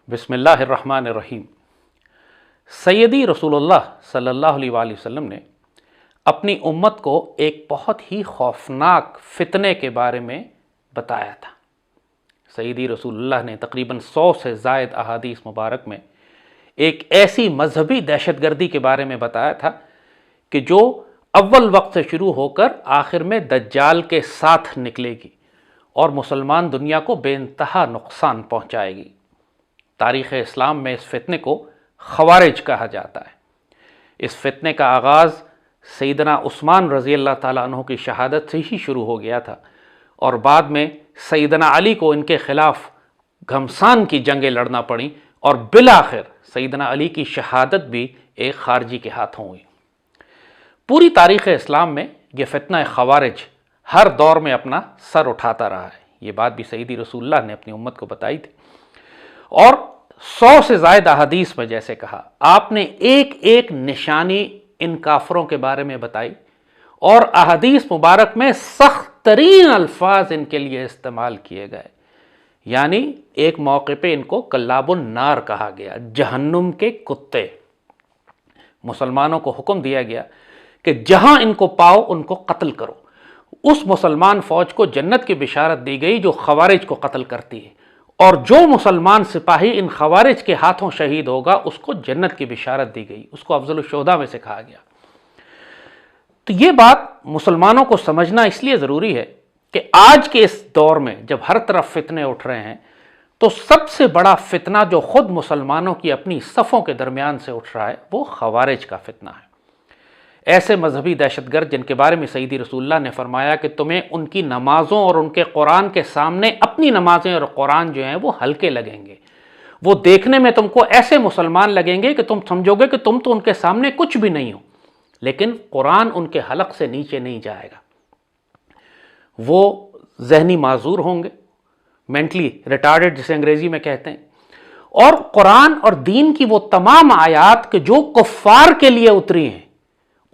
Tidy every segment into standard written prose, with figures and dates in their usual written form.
بسم اللہ الرحمن الرحیم۔ سیدی رسول اللہ صلی اللہ علیہ وآلہ وسلم نے اپنی امت کو ایک بہت ہی خوفناک فتنے کے بارے میں بتایا تھا۔ سیدی رسول اللہ نے تقریباً 100 سے زائد احادیث مبارک میں ایک ایسی مذہبی دہشت گردی کے بارے میں بتایا تھا کہ جو اول وقت سے شروع ہو کر آخر میں دجال کے ساتھ نکلے گی اور مسلمان دنیا کو بے انتہا نقصان پہنچائے گی۔ تاریخ اسلام میں اس فتنے کو خوارج کہا جاتا ہے۔ اس فتنے کا آغاز سیدنا عثمان رضی اللہ تعالیٰ عنہ کی شہادت سے ہی شروع ہو گیا تھا، اور بعد میں سیدنا علی کو ان کے خلاف گھمسان کی جنگیں لڑنا پڑیں، اور بالآخر سیدنا علی کی شہادت بھی ایک خارجی کے ہاتھوں ہوئی۔ پوری تاریخ اسلام میں یہ فتنہ خوارج ہر دور میں اپنا سر اٹھاتا رہا ہے۔ یہ بات بھی سیدی رسول اللہ نے اپنی امت کو بتائی تھی، اور 100 سے زائد احادیث میں جیسے کہا آپ نے ایک ایک نشانی ان کافروں کے بارے میں بتائی، اور احادیث مبارک میں سخت ترین الفاظ ان کے لیے استعمال کیے گئے۔ یعنی ایک موقع پہ ان کو کلاب النار کہا گیا، جہنم کے کتے۔ مسلمانوں کو حکم دیا گیا کہ جہاں ان کو پاؤ ان کو قتل کرو۔ اس مسلمان فوج کو جنت کی بشارت دی گئی جو خوارج کو قتل کرتی ہے، اور جو مسلمان سپاہی ان خوارج کے ہاتھوں شہید ہوگا اس کو جنت کی بشارت دی گئی، اس کو افضل الشہداء میں سے کہا گیا۔ تو یہ بات مسلمانوں کو سمجھنا اس لیے ضروری ہے کہ آج کے اس دور میں جب ہر طرف فتنے اٹھ رہے ہیں، تو سب سے بڑا فتنہ جو خود مسلمانوں کی اپنی صفوں کے درمیان سے اٹھ رہا ہے وہ خوارج کا فتنہ ہے۔ ایسے مذہبی دہشت گرد جن کے بارے میں سیدی رسول اللہ نے فرمایا کہ تمہیں ان کی نمازوں اور ان کے قرآن کے سامنے اپنی نمازیں اور قرآن جو ہیں وہ ہلکے لگیں گے۔ وہ دیکھنے میں تم کو ایسے مسلمان لگیں گے کہ تم سمجھو گے کہ تم تو ان کے سامنے کچھ بھی نہیں ہو، لیکن قرآن ان کے حلق سے نیچے نہیں جائے گا۔ وہ ذہنی معذور ہوں گے، مینٹلی ریٹارڈڈ جسے انگریزی میں کہتے ہیں، اور قرآن اور دین کی وہ تمام آیات کہ جو کفار کے لیے اتری ہیں،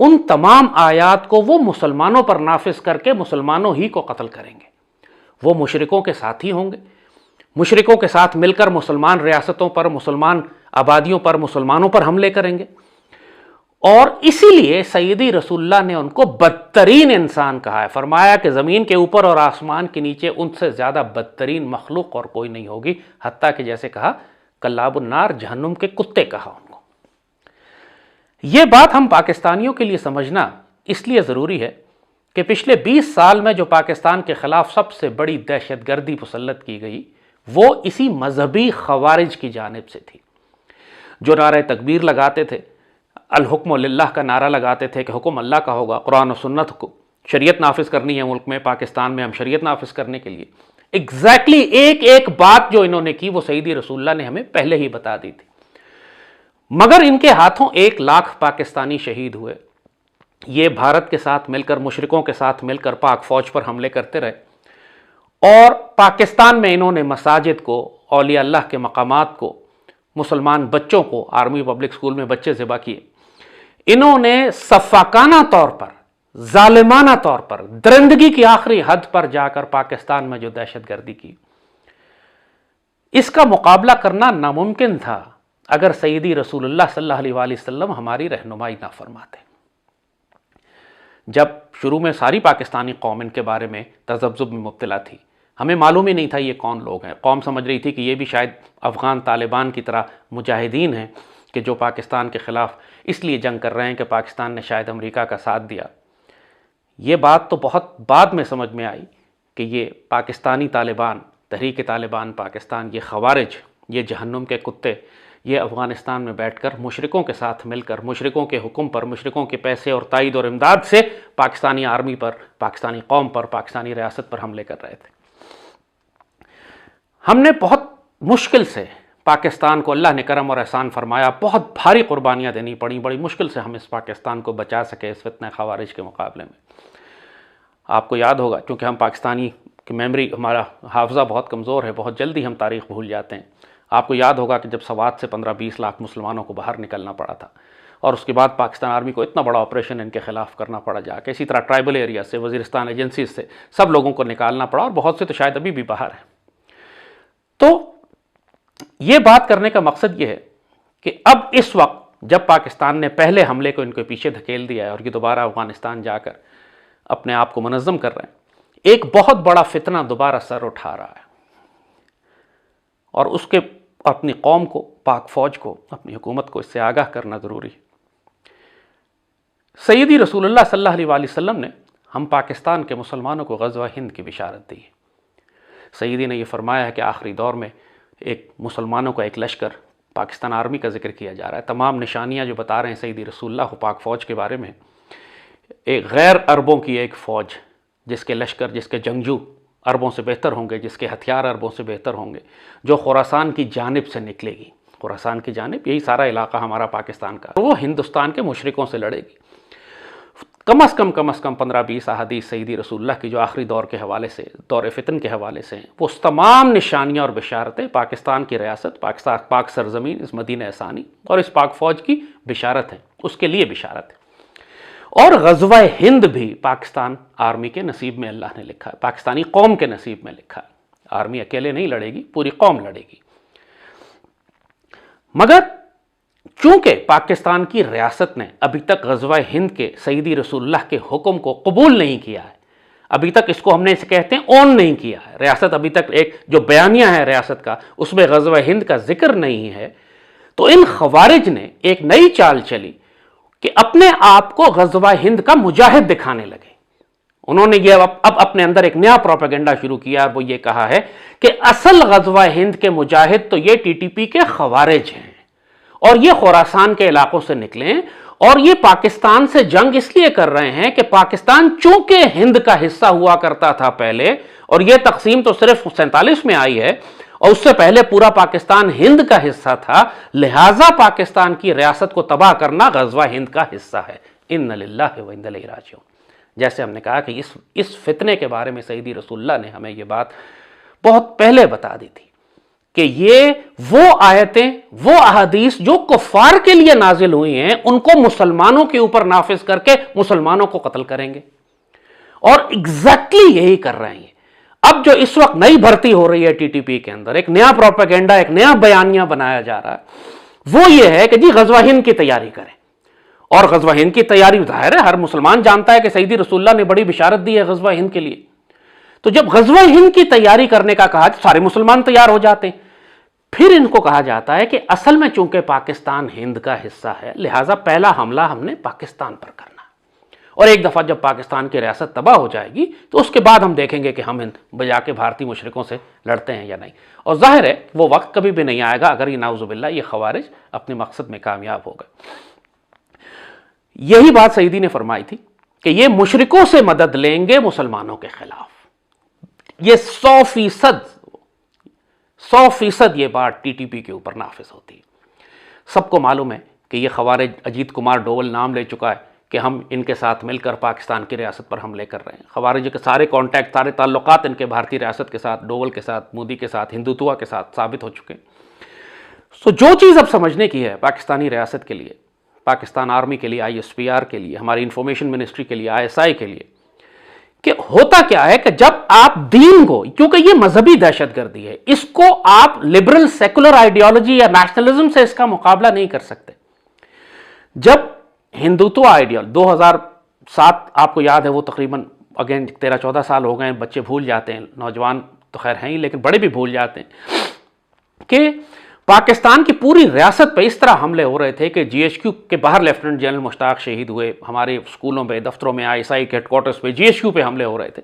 ان تمام آیات کو وہ مسلمانوں پر نافذ کر کے مسلمانوں ہی کو قتل کریں گے۔ وہ مشرکوں کے ساتھی ہوں گے، مشرکوں کے ساتھ مل کر مسلمان ریاستوں پر، مسلمان آبادیوں پر، مسلمانوں پر حملے کریں گے۔ اور اسی لیے سیدی رسول اللہ نے ان کو بدترین انسان کہا ہے۔ فرمایا کہ زمین کے اوپر اور آسمان کے نیچے ان سے زیادہ بدترین مخلوق اور کوئی نہیں ہوگی، حتیٰ کہ جیسے کہا کلاب النار، جہنم کے کتے کہا ان کو۔ یہ بات ہم پاکستانیوں کے لیے سمجھنا اس لیے ضروری ہے کہ پچھلے 20 سال میں جو پاکستان کے خلاف سب سے بڑی دہشت گردی مسلط کی گئی وہ اسی مذہبی خوارج کی جانب سے تھی، جو نعرہ تکبیر لگاتے تھے، الحکم للہ کا نعرہ لگاتے تھے کہ حکم اللہ کا ہوگا، قرآن و سنت کو شریعت نافذ کرنی ہے ملک میں، پاکستان میں ہم شریعت نافذ کرنے کے لیے ایگزیکٹلی ایک ایک بات جو انہوں نے کی وہ سیدی رسول اللہ نے ہمیں پہلے ہی بتا دی تھی۔ مگر ان کے ہاتھوں 1 لاکھ پاکستانی شہید ہوئے۔ یہ بھارت کے ساتھ مل کر، مشرکوں کے ساتھ مل کر پاک فوج پر حملے کرتے رہے، اور پاکستان میں انہوں نے مساجد کو، اولیاء اللہ کے مقامات کو، مسلمان بچوں کو، آرمی پبلک سکول میں بچے ذبح کیے۔ انہوں نے سفاکانہ طور پر، ظالمانہ طور پر، درندگی کی آخری حد پر جا کر پاکستان میں جو دہشت گردی کی، اس کا مقابلہ کرنا ناممکن تھا اگر سیدی رسول اللہ صلی اللہ علیہ وآلہ وسلم ہماری رہنمائی نہ فرماتے۔ جب شروع میں ساری پاکستانی قوم ان کے بارے میں تذبذب میں مبتلا تھی، ہمیں معلوم ہی نہیں تھا یہ کون لوگ ہیں۔ قوم سمجھ رہی تھی کہ یہ بھی شاید افغان طالبان کی طرح مجاہدین ہیں کہ جو پاکستان کے خلاف اس لیے جنگ کر رہے ہیں کہ پاکستان نے شاید امریکہ کا ساتھ دیا۔ یہ بات تو بہت بعد میں سمجھ میں آئی کہ یہ پاکستانی طالبان، تحریک طالبان پاکستان، یہ خوارج، یہ جہنم کے کتے، یہ افغانستان میں بیٹھ کر مشرکوں کے ساتھ مل کر، مشرکوں کے حکم پر، مشرکوں کے پیسے اور تائید اور امداد سے پاکستانی آرمی پر، پاکستانی قوم پر، پاکستانی ریاست پر حملے کر رہے تھے۔ ہم نے بہت مشکل سے پاکستان کو، اللہ نے کرم اور احسان فرمایا، بہت بھاری قربانیاں دینی پڑیں، بڑی مشکل سے ہم اس پاکستان کو بچا سکے اس فتنہ خوارج کے مقابلے میں۔ آپ کو یاد ہوگا، کیونکہ ہم پاکستانی کی میموری، ہمارا حافظہ بہت کمزور ہے، بہت جلدی ہم تاریخ بھول جاتے ہیں۔ آپ کو یاد ہوگا کہ جب سوات سے 15-20 لاکھ مسلمانوں کو باہر نکلنا پڑا تھا، اور اس کے بعد پاکستان آرمی کو اتنا بڑا آپریشن ان کے خلاف کرنا پڑا جا کے، اسی طرح ٹرائبل ایریا سے، وزیرستان ایجنسیز سے سب لوگوں کو نکالنا پڑا، اور بہت سے تو شاید ابھی بھی باہر ہیں۔ تو یہ بات کرنے کا مقصد یہ ہے کہ اب اس وقت جب پاکستان نے پہلے حملے کو ان کے پیچھے دھکیل دیا ہے اور یہ دوبارہ افغانستان جا کر اپنے آپ کو منظم کر رہے ہیں، ایک بہت بڑا فتنہ دوبارہ سر اٹھا رہا ہے، اور اس کے اپنی قوم کو، پاک فوج کو، اپنی حکومت کو اس سے آگاہ کرنا ضروری ہے۔ سیدی رسول اللہ صلی اللہ علیہ وآلہ وسلم نے ہم پاکستان کے مسلمانوں کو غزوہ ہند کی بشارت دی ہے۔ سیدی نے یہ فرمایا ہے کہ آخری دور میں ایک مسلمانوں کا ایک لشکر، پاکستان آرمی کا ذکر کیا جا رہا ہے، تمام نشانیاں جو بتا رہے ہیں سیدی رسول اللہ پاک فوج کے بارے میں، ایک غیر عربوں کی ایک فوج جس کے لشکر، جس کے جنگجو عربوں سے بہتر ہوں گے، جس کے ہتھیار عربوں سے بہتر ہوں گے، جو خراسان کی جانب سے نکلے گی۔ خراسان کی جانب، یہی سارا علاقہ ہمارا پاکستان کا، وہ ہندوستان کے مشرکوں سے لڑے گی۔ کم از کم 15-20 احادیث سیدی رسول اللہ کی جو آخری دور کے حوالے سے، دور فتن کے حوالے سے ہیں، وہ تمام نشانیاں اور بشارتیں پاکستان کی ریاست، پاک سرزمین، اس مدینہ ثانی اور اس پاک فوج کی بشارت ہے، اس کے لیے بشارت ہے۔ اور غزوہ ہند بھی پاکستان آرمی کے نصیب میں اللہ نے لکھا ہے، پاکستانی قوم کے نصیب میں لکھا ہے۔ آرمی اکیلے نہیں لڑے گی، پوری قوم لڑے گی۔ مگر چونکہ پاکستان کی ریاست نے ابھی تک غزوہ ہند کے سیدی رسول اللہ کے حکم کو قبول نہیں کیا ہے، ابھی تک اس کو ہم نے اسے کہتے ہیں اون نہیں کیا ہے، ریاست ابھی تک ایک جو بیانیہ ہے ریاست کا، اس میں غزوہ ہند کا ذکر نہیں ہے، تو ان خوارج نے ایک نئی چال چلی کہ اپنے آپ کو غزوہ ہند کا مجاہد دکھانے لگے۔ انہوں نے یہ اب اپنے اندر ایک نیا پروپیگنڈا شروع کیا، اور وہ یہ کہا ہے کہ اصل غزوہ ہند کے مجاہد تو یہ ٹی ٹی پی کے خوارج ہیں، اور یہ خراسان کے علاقوں سے نکلے، اور یہ پاکستان سے جنگ اس لیے کر رہے ہیں کہ پاکستان چونکہ ہند کا حصہ ہوا کرتا تھا پہلے، اور یہ تقسیم تو صرف 47 میں آئی ہے، اور اس سے پہلے پورا پاکستان ہند کا حصہ تھا، لہٰذا پاکستان کی ریاست کو تباہ کرنا غزوہ ہند کا حصہ ہے۔ ان للہ و انا الیہ راجعون۔ جیسے ہم نے کہا کہ اس فتنے کے بارے میں سیدی رسول اللہ نے ہمیں یہ بات بہت پہلے بتا دی تھی کہ یہ وہ آیتیں، وہ احادیث جو کفار کے لیے نازل ہوئی ہیں، ان کو مسلمانوں کے اوپر نافذ کر کے مسلمانوں کو قتل کریں گے، اور ایگزیکٹلی یہی کر رہے ہیں۔ اب جو اس وقت نئی بھرتی ہو رہی ہے ٹی ٹی پی کے اندر، ایک نیا پروپیگنڈا، ایک نیا بیانیہ بنایا جا رہا ہے، وہ یہ ہے کہ جی غزوہ ہند کی تیاری کریں۔ اور غزوہ ہند کی تیاری ظاہر ہے ہر مسلمان جانتا ہے کہ سیدی رسول اللہ نے بڑی بشارت دی ہے غزوہ ہند کے لیے۔ تو جب غزوہ ہند کی تیاری کرنے کا کہا، سارے مسلمان تیار ہو جاتے ہیں۔ پھر ان کو کہا جاتا ہے کہ اصل میں چونکہ پاکستان ہند کا حصہ ہے، لہٰذا پہلا حملہ ہم نے پاکستان پر کرنا ہے، اور ایک دفعہ جب پاکستان کی ریاست تباہ ہو جائے گی تو اس کے بعد ہم دیکھیں گے کہ ہم بجا کے بھارتی مشرکوں سے لڑتے ہیں یا نہیں۔ اور ظاہر ہے وہ وقت کبھی بھی نہیں آئے گا اگر یہ نعوذ باللہ یہ خوارج اپنے مقصد میں کامیاب ہو گئے۔ یہی بات سیدی نے فرمائی تھی کہ یہ مشرکوں سے مدد لیں گے مسلمانوں کے خلاف۔ یہ 100% یہ بات ٹی ٹی پی کے اوپر نافذ ہوتی ہے۔ سب کو معلوم ہے کہ یہ خوارج، اجیت کمار ڈوول نام لے چکا ہے کہ ہم ان کے ساتھ مل کر پاکستان کی ریاست پر حملے کر رہے ہیں۔ خوارج کے سارے کانٹیکٹ، سارے تعلقات ان کے بھارتی ریاست کے ساتھ، ڈوول کے ساتھ، مودی کے ساتھ، ہندوتوا کے ساتھ ثابت ہو چکے ہیں۔ جو چیز اب سمجھنے کی ہے پاکستانی ریاست کے لیے، پاکستان آرمی کے لیے، ISPR کے لیے، ہماری انفارمیشن منسٹری کے لیے، ISI کے لیے، کہ ہوتا کیا ہے کہ جب آپ دین کو، کیونکہ یہ مذہبی دہشت گردی ہے، اس کو آپ لبرل سیکولر آئیڈیالوجی یا نیشنلزم سے اس کا مقابلہ نہیں کر سکتے۔ جب ہندوتوا آئیڈیال 2007 آپ کو یاد ہے، وہ تقریباً اگین 13-14 سال ہو گئے ہیں، بچے بھول جاتے ہیں، نوجوان تو خیر ہیں ہی لیکن بڑے بھی بھول جاتے ہیں، کہ پاکستان کی پوری ریاست پہ اس طرح حملے ہو رہے تھے کہ GHQ کے باہر لیفٹیننٹ جنرل مشتاق شہید ہوئے، ہمارے اسکولوں پہ، دفتروں میں، ISI کے ہیڈ کوارٹرز پہ، GHQ پہ حملے ہو رہے تھے۔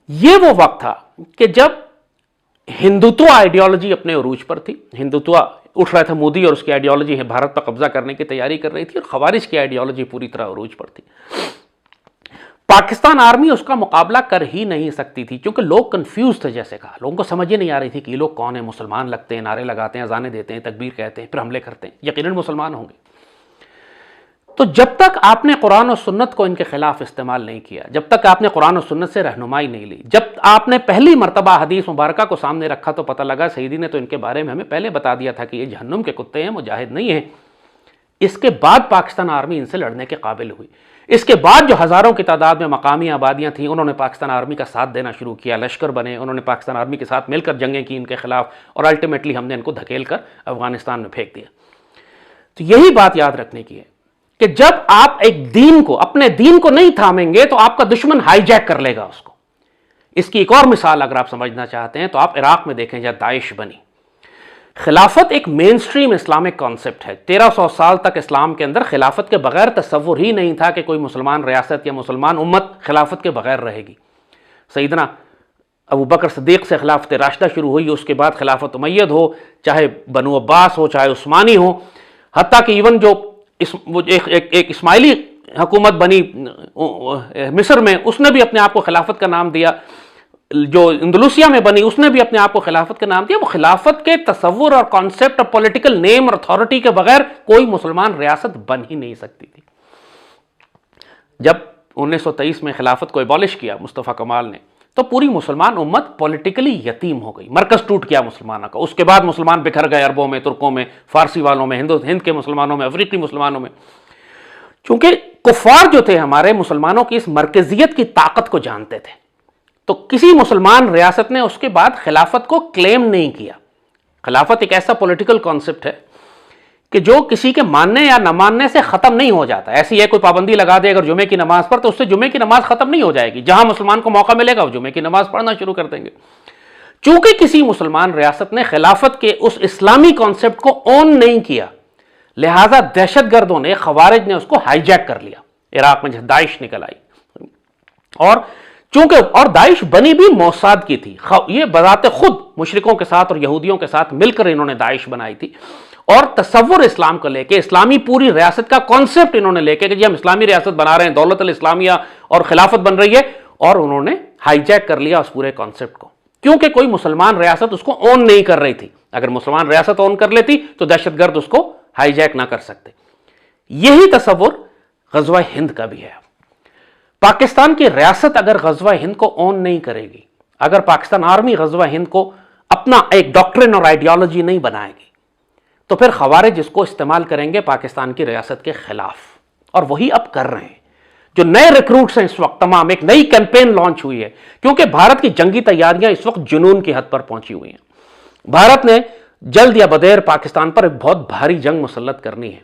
یہ وہ وقت تھا کہ جب ہندوتوا آئیڈیالوجی اپنے عروج پر تھی، ہندوتوا اٹھ رہا تھا، مودی اور اس کی آئیڈیالوجی ہے بھارت پر قبضہ کرنے کی تیاری کر رہی تھی، اور خوارج کی آئیڈیالوجی پوری طرح عروج پر تھی۔ پاکستان آرمی اس کا مقابلہ کر ہی نہیں سکتی تھی، کیونکہ لوگ کنفیوز تھے، جیسے کہا، لوگوں کو سمجھ ہی نہیں آ رہی تھی کہ یہ لوگ کون ہیں، مسلمان لگتے ہیں، نعرے لگاتے ہیں، اذانیں دیتے ہیں، تکبیر کہتے ہیں، پھر حملے کرتے ہیں، یقیناً مسلمان ہوں گے۔ تو جب تک آپ نے قرآن و سنت کو ان کے خلاف استعمال نہیں کیا، جب تک آپ نے قرآن و سنت سے رہنمائی نہیں لی، جب آپ نے پہلی مرتبہ حدیث مبارکہ کو سامنے رکھا، تو پتہ لگا سیدی نے تو ان کے بارے میں ہمیں پہلے بتا دیا تھا کہ یہ جہنم کے کتے ہیں، مجاہد نہیں ہیں، اس کے بعد پاکستان آرمی ان سے لڑنے کے قابل ہوئی. اس کے بعد جو ہزاروں کی تعداد میں مقامی آبادیاں تھیں انہوں نے پاکستان آرمی کا ساتھ دینا شروع کیا, لشکر بنے, انہوں نے پاکستان آرمی کے ساتھ مل کر جنگیں کی ان کے خلاف, اور الٹیمیٹلی ہم نے ان کو دھکیل کر افغانستان میں پھینک دیا. تو یہی بات یاد رکھنے کی ہے کہ جب آپ ایک دین کو, اپنے دین کو نہیں تھامیں گے تو آپ کا دشمن ہائی جیک کر لے گا اس کو. اس کی ایک اور مثال اگر آپ سمجھنا چاہتے ہیں تو آپ عراق میں دیکھیں جہاں داعش بنی. خلافت ایک مین سٹریم اسلامک کانسیپٹ ہے. 1300 سال تک اسلام کے اندر خلافت کے بغیر تصور ہی نہیں تھا کہ کوئی مسلمان ریاست یا مسلمان امت خلافت کے بغیر رہے گی. سیدنا ابو بکر صدیق سے خلافت راشدہ شروع ہوئی, اس کے بعد خلافت امید ہو, چاہے بنو عباس ہو, چاہے عثمانی ہو, حتیٰ کہ ایون جو ایک اسماعیلی حکومت بنی مصر میں, اس نے بھی اپنے آپ کو خلافت کا نام دیا. جو اندلوسیا میں بنی اس نے بھی اپنے آپ کو خلافت کا نام دیا. وہ خلافت کے تصور اور کانسیپٹ اور پولیٹیکل نیم اور اتھارٹی کے بغیر کوئی مسلمان ریاست بن ہی نہیں سکتی تھی. جب 1923 میں خلافت کو ایبالش کیا مصطفیٰ کمال نے, تو پوری مسلمان امت پولیٹیکلی یتیم ہو گئی, مرکز ٹوٹ گیا مسلمانوں کا. اس کے بعد مسلمان بکھر گئے عربوں میں, ترکوں میں, فارسی والوں میں, ہند کے مسلمانوں میں, افریقی مسلمانوں میں. چونکہ کفار جو تھے ہمارے مسلمانوں کی اس مرکزیت کی طاقت کو جانتے تھے, تو کسی مسلمان ریاست نے اس کے بعد خلافت کو کلیم نہیں کیا. خلافت ایک ایسا پولیٹیکل کانسیپٹ ہے کہ جو کسی کے ماننے یا نہ ماننے سے ختم نہیں ہو جاتا. ایسی ہے کوئی پابندی لگا دے اگر جمعے کی نماز پر, تو اس سے جمعے کی نماز ختم نہیں ہو جائے گی. جہاں مسلمان کو موقع ملے گا وہ جمعے کی نماز پڑھنا شروع کر دیں گے. چونکہ کسی مسلمان ریاست نے خلافت کے اس اسلامی کانسیپٹ کو اون نہیں کیا, لہٰذا دہشت گردوں نے, خوارج نے اس کو ہائی جیک کر لیا. عراق میں جب داعش نکل آئی, اور داعش بنی بھی موساد کی تھی. یہ بذات خود مشرکوں کے ساتھ اور یہودیوں کے ساتھ مل کر انہوں نے داعش بنائی تھی, اور تصور اسلام کو لے کے, اسلامی پوری ریاست کا کانسیپٹ انہوں نے لے کے کہ جی ہم اسلامی ریاست بنا رہے ہیں, دولت الاسلامیہ اور خلافت بن رہی ہے, اور انہوں نے ہائی جیک کر لیا اس پورے کانسیپٹ کو. کیونکہ کوئی مسلمان ریاست اس کو اون نہیں کر رہی تھی. اگر مسلمان ریاست اون کر لیتی تو دہشت گرد اس کو ہائی جیک نہ کر سکتے. یہی تصور غزوہ ہند کا بھی ہے. پاکستان کی ریاست اگر غزوہ ہند کو اون نہیں کرے گی, اگر پاکستان آرمی غزوہ ہند کو اپنا ایک ڈاکٹرن اور آئیڈیالوجی نہیں بنائے گی, تو پھر خوارج اس کو استعمال کریں گے پاکستان کی ریاست کے خلاف. اور وہی اب کر رہے ہیں. جو نئے ریکروٹس ہیں اس وقت تمام, ایک نئی کیمپین لانچ ہوئی ہے, کیونکہ بھارت کی جنگی تیاریاں اس وقت جنون کی حد پر پہنچی ہوئی ہیں. بھارت نے جلد یا بدیر پاکستان پر ایک بہت بھاری جنگ مسلط کرنی ہے.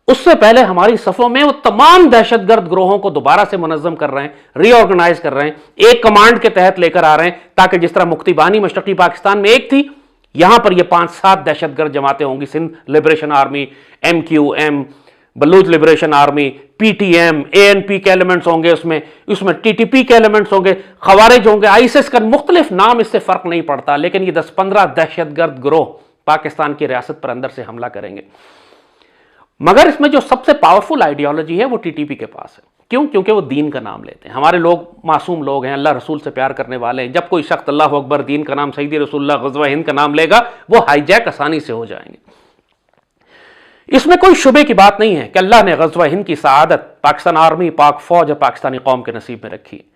اس سے پہلے ہماری صفوں میں وہ تمام دہشت گرد گروہوں کو دوبارہ سے منظم کر رہے ہیں, ری آرگنائز کر رہے ہیں, ایک کمانڈ کے تحت لے کر آ رہے ہیں, تاکہ جس طرح مکتی بانی مشرقی پاکستان میں ایک تھی, یہاں پر یہ 5-7 دہشت گرد جماعتیں ہوں گی. Sindh liberation army, MQM, Baloch liberation army, PTM, ANP کے ایلیمنٹس ہوں گے, اس میں TTP کے ایلیمنٹس ہوں گے, خوارج ہوں گے, ISIS کا مختلف نام, اس سے فرق نہیں پڑتا, لیکن یہ 10-15 دہشت گرد گروہ پاکستان کی ریاست پر اندر سے حملہ کریں گے. مگر اس میں جو سب سے پاورفل آئیڈیالوجی ہے وہ TTP کے پاس ہے. کیوں؟ کیونکہ وہ دین کا نام لیتے ہیں. ہمارے لوگ معصوم لوگ ہیں, اللہ رسول سے پیار کرنے والے ہیں. جب کوئی شخص اللہ اکبر, دین کا نام, سیدی رسول اللہ, غزوہ ہند کا نام لے گا, وہ ہائی جیک آسانی سے ہو جائیں گے. اس میں کوئی شبے کی بات نہیں ہے کہ اللہ نے غزوہ ہند کی سعادت پاکستان آرمی, پاک فوج اور پاکستانی قوم کے نصیب میں رکھی ہے.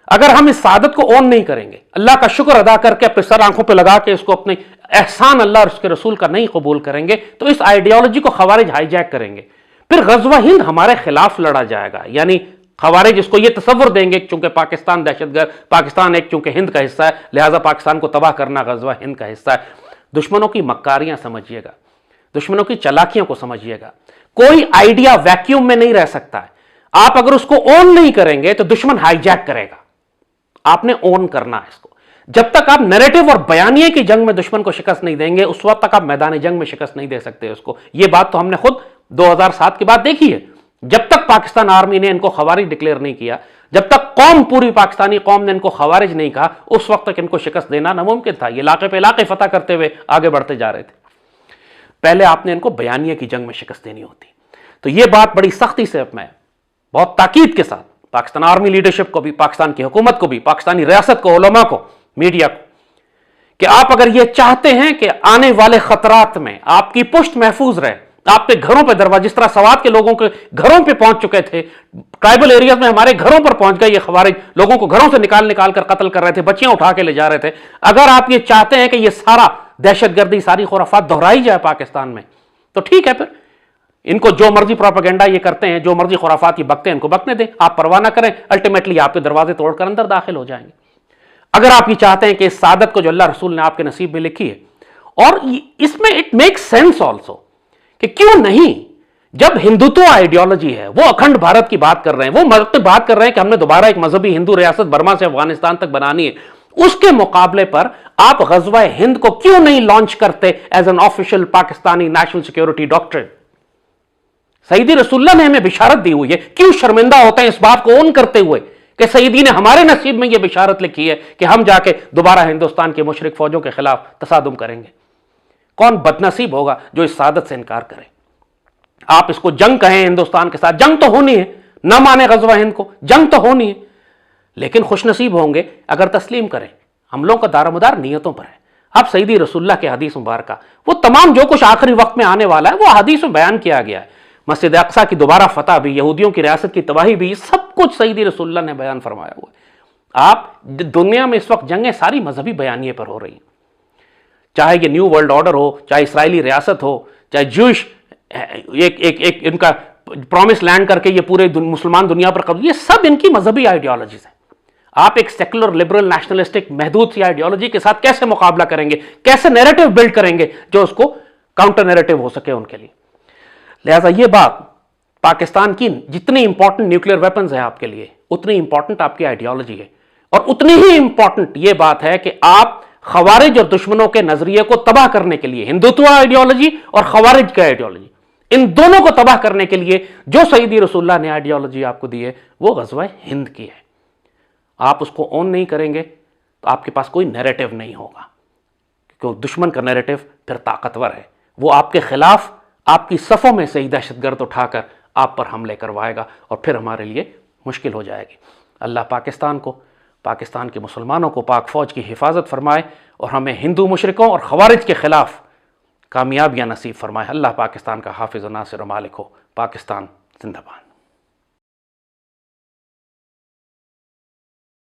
اگر ہم اس سعادت کو اون نہیں کریں گے, اللہ کا شکر ادا کر کے اپنے سر آنکھوں پہ لگا کے اس کو اپنے احسان اللہ اور اس کے رسول کا نہیں قبول کریں گے, تو اس آئیڈیالوجی کو خوارج ہائی جیک کریں گے. پھر غزوہ ہند ہمارے خلاف لڑا جائے گا. یعنی خوارج اس کو یہ تصور دیں گے چونکہ پاکستان دہشت گرد, پاکستان ایک چونکہ ہند کا حصہ ہے, لہٰذا پاکستان کو تباہ کرنا غزوہ ہند کا حصہ ہے. دشمنوں کی مکاریاں سمجھیے گا, دشمنوں کی چالاکیوں کو سمجھیے گا. کوئی آئیڈیا ویکیوم میں نہیں رہ سکتا ہے. آپ اگر اس کو اون نہیں کریں گے تو دشمن ہائی جیک کرے گا. آپ نے اون کرنا ہے اس کو. جب تک آپ نیریٹو اور بیانیے کی جنگ میں دشمن کو شکست نہیں دیں گے, اس وقت تک آپ میدان جنگ میں شکست نہیں دے سکتے اس کو. یہ بات تو ہم نے خود 2007 کے بعد دیکھی ہے. جب تک پاکستان آرمی نے ان کو خوارج ڈکلیئر نہیں کیا, جب تک پوری پاکستانی قوم نے ان کو خوارج نہیں کہا, اس وقت تک ان کو شکست دینا ناممکن تھا. یہ علاقے پہ علاقے فتح کرتے ہوئے آگے بڑھتے جا رہے تھے. پہلے آپ نے ان کو بیانیے کی جنگ میں شکست دینی ہوتی. تو یہ بات بڑی سختی سے میں بہت تاکید کے ساتھ پاکستان آرمی لیڈرشپ کو بھی, پاکستان کی حکومت کو بھی, پاکستانی ریاست کو, علماء کو, میڈیا کو, کہ آپ اگر یہ چاہتے ہیں کہ آنے والے خطرات میں آپ کی پشت محفوظ رہے, آپ کے گھروں پہ دروازہ, جس طرح سوات کے لوگوں کے گھروں پہ پہنچ چکے تھے, ٹرائبل ایریاز میں ہمارے گھروں پر پہنچ گئے یہ خوارج, لوگوں کو گھروں سے نکال کر قتل کر رہے تھے, بچیاں اٹھا کے لے جا رہے تھے. اگر آپ یہ چاہتے ہیں کہ یہ سارا دہشت گردی, ساری خرافات دہرائی جائے پاکستان میں, تو ٹھیک ہے, پھر ان کو جو مرضی پروپیگنڈا یہ کرتے ہیں، جو مرضی خرافات یہ بکتے ہیں، ان کو بکنے دیں، آپ پرواہ نہ کریں، الٹیمیٹلی آپ کے دروازے توڑ کر اندر داخل ہو جائیں گے۔ اگر آپ یہ چاہتے ہیں کہ اس سعادت کو جو اللہ رسول نے آپ کے نصیب میں لکھی ہے، اور اس میں اٹ میک سینس آلسو کہ کیوں نہیں، جب ہندوتو آئیڈیالوجی ہے، وہ اکھنڈ بھارت کی بات کر رہے ہیں، وہ بات کر رہے ہیں کہ ہم نے دوبارہ ایک مذہبی ہندو ریاست برما سے افغانستان تک بنانی ہے، اس کے مقابلے پر آپ غزوہ ہند کو کیوں نہیں لانچ کرتے as an official Pakistani national security ڈاکٹرن؟ سیدی رسول اللہ نے ہمیں بشارت دی ہوئی ہے، کیوں شرمندہ ہوتے ہیں اس بات کو اون کرتے ہوئے کہ سیدی نے ہمارے نصیب میں یہ بشارت لکھی ہے کہ ہم جا کے دوبارہ ہندوستان کے مشرک فوجوں کے خلاف تصادم کریں گے؟ کون بدنصیب ہوگا جو اس سعادت سے انکار کرے؟ آپ اس کو جنگ کہیں ہندوستان کے ساتھ، جنگ تو ہونی ہے، نہ مانے غزوہ ہند کو، جنگ تو ہونی ہے، لیکن خوش نصیب ہوں گے اگر تسلیم کریں۔ ہم لوگوں کا دار مدار نیتوں پر ہے۔ اب سیدی رسول اللہ کے حدیث مبارکہ، وہ تمام جو کچھ آخری وقت میں آنے والا ہے وہ حدیث میں بیان کیا گیا ہے۔ مسجد اقصیٰ کی دوبارہ فتح بھی، یہودیوں کی ریاست کی تباہی بھی، سب کچھ سیدی رسول اللہ نے بیان فرمایا ہوا ہے۔ آپ دنیا میں اس وقت جنگیں ساری مذہبی بیانیے پر ہو رہی ہیں، چاہے یہ نیو ورلڈ آرڈر ہو، چاہے اسرائیلی ریاست ہو، چاہے جوش ایک ان کا پرومس لینڈ کر کے یہ پورے مسلمان دنیا پر قبض، یہ سب ان کی مذہبی آئیڈیالوجیز ہیں۔ آپ ایک سیکولر لبرل نیشنلسٹک محدود سی آئیڈیالوجی کے ساتھ کیسے مقابلہ کریں گے، کیسے نیریٹو بلڈ کریں گے جو اس کو کاؤنٹر نیریٹو ہو سکے ان کے لیے؟ لہٰذا یہ بات، پاکستان کی جتنی امپورٹنٹ نیوکلیر ویپنز ہیں آپ کے لیے، اتنی امپورٹنٹ آپ کی آئیڈیالوجی ہے، اور اتنی ہی امپورٹنٹ یہ بات ہے کہ آپ خوارج اور دشمنوں کے نظریے کو تباہ کرنے کے لیے، ہندوتو آئیڈیالوجی اور خوارج کی آئیڈیالوجی، ان دونوں کو تباہ کرنے کے لیے جو سیدی رسول اللہ نے آئیڈیالوجی آپ کو دی ہے وہ غزوہ ہند کی ہے۔ آپ اس کو اون نہیں کریں گے تو آپ کے پاس کوئی نیریٹو نہیں ہوگا، کیونکہ دشمن کا نیریٹو پھر طاقتور ہے، وہ آپ کے خلاف آپ کی صفوں میں سے ہی دہشت گرد اٹھا کر آپ پر حملے کروائے گا، اور پھر ہمارے لیے مشکل ہو جائے گی۔ اللہ پاکستان کو، پاکستان کے مسلمانوں کو پاک فوج کی حفاظت فرمائے، اور ہمیں ہندو مشرکوں اور خوارج کے خلاف کامیابیاں نصیب فرمائے۔ اللہ پاکستان کا حافظ و ناصر و مالک ہو۔ پاکستان زندہ باد۔